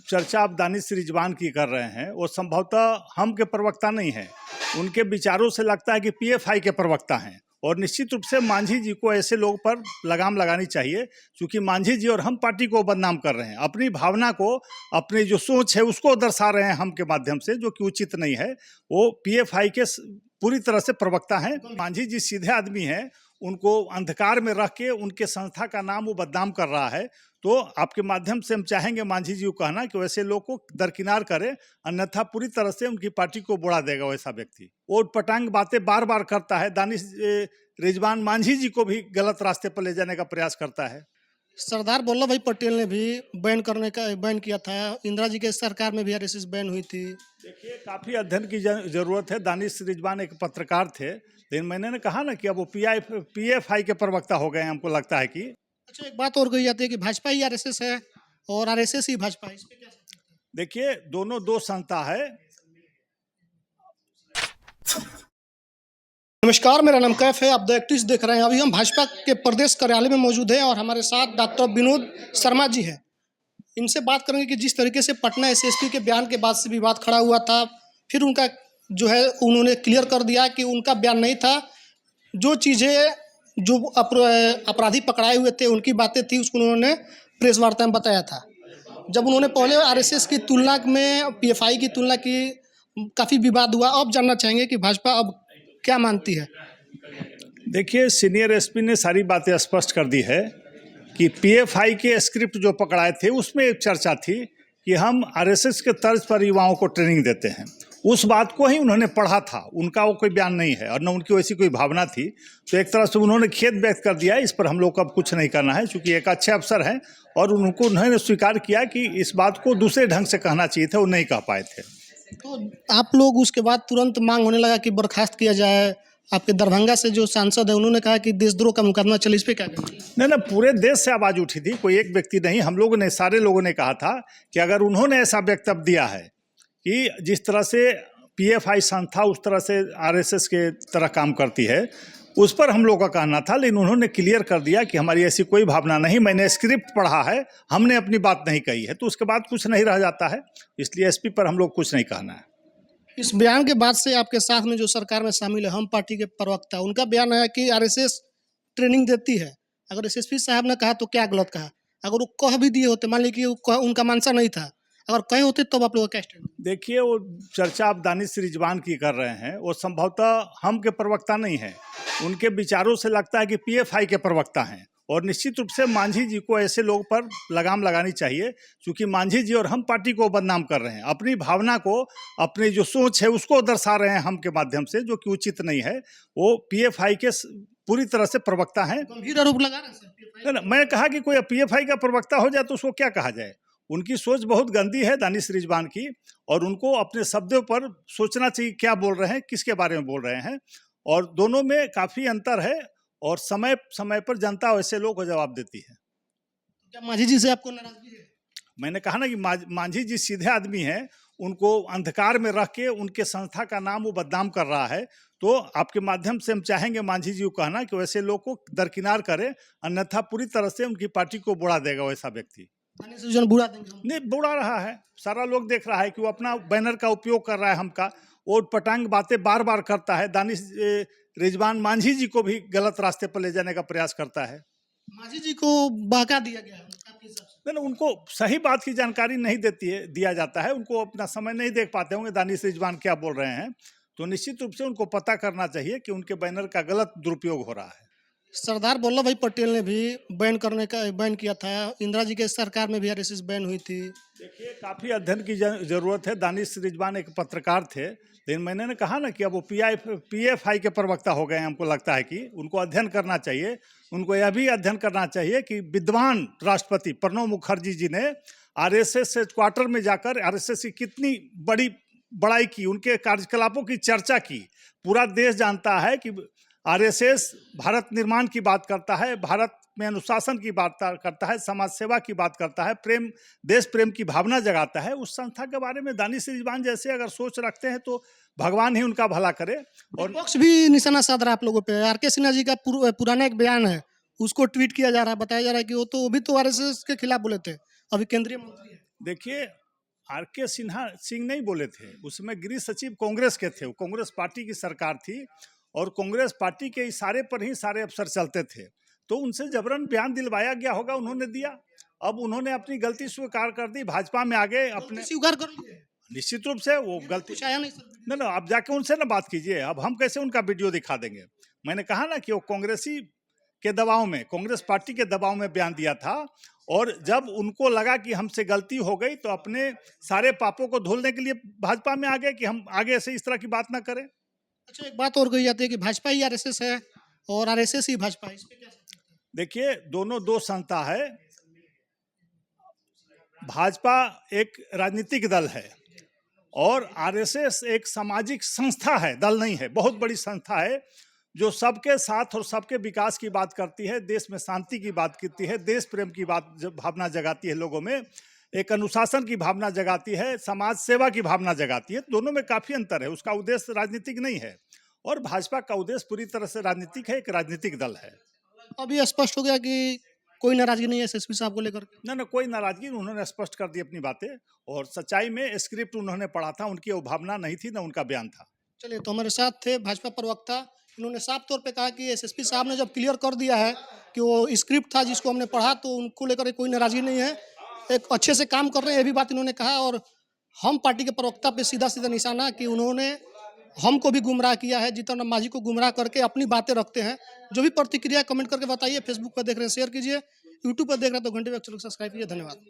चर्चा आप दानिश रिजवान की कर रहे हैं, वो संभवतः हम के प्रवक्ता नहीं हैं। उनके विचारों से लगता है कि पीएफआई के प्रवक्ता हैं, और निश्चित रूप से मांझी जी को ऐसे लोग पर लगाम लगानी चाहिए, क्योंकि मांझी जी और हम पार्टी को बदनाम कर रहे हैं। अपनी भावना को, अपनी जो सोच है उसको दर्शा रहे हैं हम के माध्यम से, जो कि उचित नहीं है। वो पीएफआई के पूरी तरह से प्रवक्ता हैं। मांझी जी सीधे आदमी हैं, उनको अंधकार में रख के उनके संस्था का नाम वो बदनाम कर रहा है। तो आपके माध्यम से हम चाहेंगे मांझी जी को कहना कि वैसे लोग को दरकिनार करें, अन्यथा पूरी तरह से उनकी पार्टी को बुड़ा देगा वैसा व्यक्ति। वो पटांग बातें बार बार करता है। दानिश रिजवान मांझी जी को भी गलत रास्ते पर ले जाने का प्रयास करता है। सरदार वल्लभ भाई पटेल ने भी बैन किया था। इंदिरा जी के सरकार में भी आरएसएस बैन हुई थी। देखिए, काफ़ी अध्ययन की जरूरत है। दानिश रिजवान एक पत्रकार थे, लेकिन मैंने कहा ना कि अब वो पीएफआई के प्रवक्ता हो गए हैं, हमको लगता है कि। अच्छा, एक बात और कही जाती है कि भाजपा ही आरएसएस है और आरएसएस ही भाजपा है, इस पे क्या सकते हैं? देखिए, दोनों दो संस्था है। नमस्कार, मेरा नाम कैफ है, आप द एक्टिविस्ट देख रहे हैं। अभी हम भाजपा के प्रदेश कार्यालय में मौजूद हैं और हमारे साथ डॉक्टर विनोद शर्मा जी हैं। इनसे बात करेंगे कि जिस तरीके से पटना एसएसपी के बयान के बाद से विवाद खड़ा हुआ था, फिर उनका जो है उन्होंने क्लियर कर दिया कि उनका बयान नहीं था। जो चीज़ें जो अपराधी पकड़ाए हुए थे उनकी बातें थी, उसको उन्होंने प्रेस वार्ता में बताया था। जब उन्होंने पहले आरएसएस की तुलना में पीएफआई की तुलना की, काफ़ी विवाद हुआ। अब जानना चाहेंगे कि भाजपा अब क्या मानती है। देखिए, सीनियर एसपी ने सारी बातें स्पष्ट कर दी है कि पीएफआई के स्क्रिप्ट जो पकड़ाए थे उसमें एक चर्चा थी कि हम आरएसएस के तर्ज पर युवाओं को ट्रेनिंग देते हैं। उस बात को ही उन्होंने पढ़ा था, उनका वो कोई बयान नहीं है और न उनकी वैसी कोई भावना थी। तो एक तरह से उन्होंने खेद व्यक्त कर दिया है। इस पर हम लोग को अब कुछ नहीं करना है, क्योंकि एक अच्छे अफसर हैं और उन्होंने स्वीकार किया कि इस बात को दूसरे ढंग से कहना चाहिए था, वो नहीं कह पाए थे। तो आप लोग उसके बाद तुरंत मांग होने लगा कि बर्खास्त किया जाए। आपके दरभंगा से जो सांसद है उन्होंने कहा कि देशद्रोह का मुकदमा चले, इस पे क्या कहेंगे? नहीं, पूरे देश से आवाज़ उठी थी, कोई एक व्यक्ति नहीं। हम लोगों ने, सारे लोगों ने कहा था कि अगर उन्होंने ऐसा वक्तव्य दिया है कि जिस तरह से पीएफआई संस्था उस तरह से आरएसएस के तरह काम करती है, उस पर हम लोग का कहना था। लेकिन उन्होंने क्लियर कर दिया कि हमारी ऐसी कोई भावना नहीं, मैंने स्क्रिप्ट पढ़ा है, हमने अपनी बात नहीं कही है। तो उसके बाद कुछ नहीं रह जाता है, इसलिए एसपी पर हम लोग कुछ नहीं कहना है। इस बयान के बाद से आपके साथ में जो सरकार में शामिल है हम पार्टी के प्रवक्ता, उनका बयान है कि आरएसएस ट्रेनिंग देती है। अगर एसएसपी साहब ने कहा तो क्या गलत कहा? अगर वो कह भी दिए होते, मान लीजिए कि उनका मानसा नहीं था, अगर कहे होते तो आप लोगों का क्या स्टैंड? देखिए, वो चर्चा आप दानिश रिजवान की कर रहे हैं, वो संभवतः हम के प्रवक्ता नहीं हैं। उनके विचारों से लगता है कि पीएफआई के प्रवक्ता हैं, और निश्चित रूप से मांझी जी को ऐसे लोग पर लगाम लगानी चाहिए, क्योंकि मांझी जी और हम पार्टी को बदनाम कर रहे हैं। अपनी भावना को, अपनी जो सोच है उसको दर्शा रहे हैं हम के माध्यम से, जो कि उचित नहीं है। वो पीएफआई के पूरी तरह से प्रवक्ता हैं। गंभीर आरोप लगा रहे हैं सर। मैं कहा कि कोई पीएफआई का प्रवक्ता हो जाए तो उसको क्या कहा जाए। उनकी सोच बहुत गंदी है दानिश रिजवान की, और उनको अपने शब्दों पर सोचना चाहिए, क्या बोल रहे हैं, किसके बारे में बोल रहे हैं। और दोनों में काफ़ी अंतर है, और समय समय पर जनता वैसे लोग को जवाब देती है। क्या मांझी जी से आपको नाराजगी है? मैंने कहा ना कि मांझी जी सीधे आदमी हैं, उनको अंधकार में रख के उनके संस्था का नाम वो बदनाम कर रहा है। तो आपके माध्यम से हम चाहेंगे मांझी जी को कहना कि वैसे लोग को दरकिनार करें, अन्यथा पूरी तरह से उनकी पार्टी को बुड़ा देगा वैसा व्यक्ति। बुरा देंगे? नहीं, बुरा रहा है, सारा लोग देख रहा है कि वो अपना बैनर का उपयोग कर रहा है हमका। और पटांग बातें बार बार करता है। दानिश रिजवान मांझी जी को भी गलत रास्ते पर ले जाने का प्रयास करता है। मांझी जी को बहका दिया गया है आपके हिसाब से? नहीं, उनको सही बात की जानकारी नहीं दिया जाता है। उनको अपना समय नहीं देख पाते होंगे दानिश रिजवान क्या बोल रहे हैं। तो निश्चित रूप से उनको पता करना चाहिए कि उनके बैनर का गलत दुरुपयोग हो रहा है। सरदार वल्लभ भाई पटेल ने भी बैन किया था। इंदिरा जी के सरकार में भी आरएसएस बैन हुई थी। देखिए, काफ़ी अध्ययन की जरूरत है। दानिश रिजवान एक पत्रकार थे, लेकिन मैंने कहा ना कि अब वो पीएफआई के प्रवक्ता हो गए हैं, हमको लगता है कि उनको अध्ययन करना चाहिए। उनको यह भी अध्ययन करना चाहिए कि विद्वान राष्ट्रपति प्रणब मुखर्जी जी ने आरएसएस क्वार्टर में जाकर आरएसएस की कितनी बड़ाई की, उनके कार्यकलापों की चर्चा की। पूरा देश जानता है कि आरएसएस भारत निर्माण की बात करता है, भारत में अनुशासन की बात करता है, समाज सेवा की बात करता है, प्रेम, देश प्रेम की भावना जगाता है। उस संस्था के बारे में दानिश रिजवान जैसे अगर सोच रखते हैं तो भगवान ही उनका भला करे। और विपक्ष भी निशाना साध रहा है आप लोगों पे। आरके सिन्हा जी का पुराना एक बयान है, उसको ट्वीट किया जा रहा है, बताया जा रहा है कि वो भी तो आरएसएस के खिलाफ बोले थे, अभी केंद्रीय मंत्री है। देखिए, आर के सिंह नहीं बोले थे, उसमें गृह सचिव कांग्रेस के थे, वो कांग्रेस पार्टी की सरकार थी और कांग्रेस पार्टी के इशारे पर ही सारे अफसर चलते थे, तो उनसे जबरन बयान दिलवाया गया होगा, उन्होंने दिया। अब उन्होंने अपनी गलती स्वीकार कर दी, भाजपा में आ गए अपने, स्वीकार कर लिए, निश्चित रूप से वो गलती। कुछ आया नहीं सर। ना आप जाके उनसे ना बात कीजिए, अब हम कैसे उनका वीडियो दिखा देंगे। मैंने कहा ना कि वो कांग्रेसी के दबाव में, कांग्रेस पार्टी के दबाव में बयान दिया था, और जब उनको लगा कि हमसे गलती हो गई तो अपने सारे पापों को धुलने के लिए भाजपा में आ गए कि हम आगे से इस तरह की बात ना करें। अच्छा, एक बात और कही जाती है कि भाजपा ही आरएसएस है और आरएसएस ही भाजपा है, इस पे क्या कहते हैं? देखिए, दोनों दो संस्था है। भाजपा एक राजनीतिक दल है और आरएसएस एक सामाजिक संस्था है, दल नहीं है, बहुत बड़ी संस्था है जो सबके साथ और सबके विकास की बात करती है, देश में शांति की बात करती है, देश प्रेम की भावना जगाती है लोगों में, एक अनुशासन की भावना जगाती है, समाज सेवा की भावना जगाती है। दोनों में काफी अंतर है, उसका उद्देश्य राजनीतिक नहीं है और भाजपा का उद्देश्य पूरी तरह से राजनीतिक है, एक राजनीतिक दल है। अभी स्पष्ट हो गया कि कोई नाराजगी नहीं है एसएसपी साहब को लेकर? ना कोई नाराजगी, उन्होंने स्पष्ट कर दी अपनी बातें, और सच्चाई में स्क्रिप्ट उन्होंने पढ़ा था, उनकी वो भावना नहीं थी, ना उनका बयान था। चलिए, तो हमारे साथ थे भाजपा प्रवक्ता, इन्होंने साफ तौर पे कहा कि एसएसपी साहब ने जब क्लियर कर दिया है कि वो स्क्रिप्ट था जिसको हमने पढ़ा, तो उनको लेकर कोई नाराजगी नहीं है, एक अच्छे से काम कर रहे हैं, ये भी बात इन्होंने कहा। और हम पार्टी के प्रवक्ता पे सीधा सीधा निशाना कि उन्होंने हमको भी गुमराह किया है, जीतन राम मांझी को गुमराह करके अपनी बातें रखते हैं। जो भी प्रतिक्रिया कमेंट करके बताइए, फेसबुक पर देख रहे हैं शेयर कीजिए, यूट्यूब पर देख रहे हैं तो घंटे पे सब्सक्राइब कीजिए। धन्यवाद।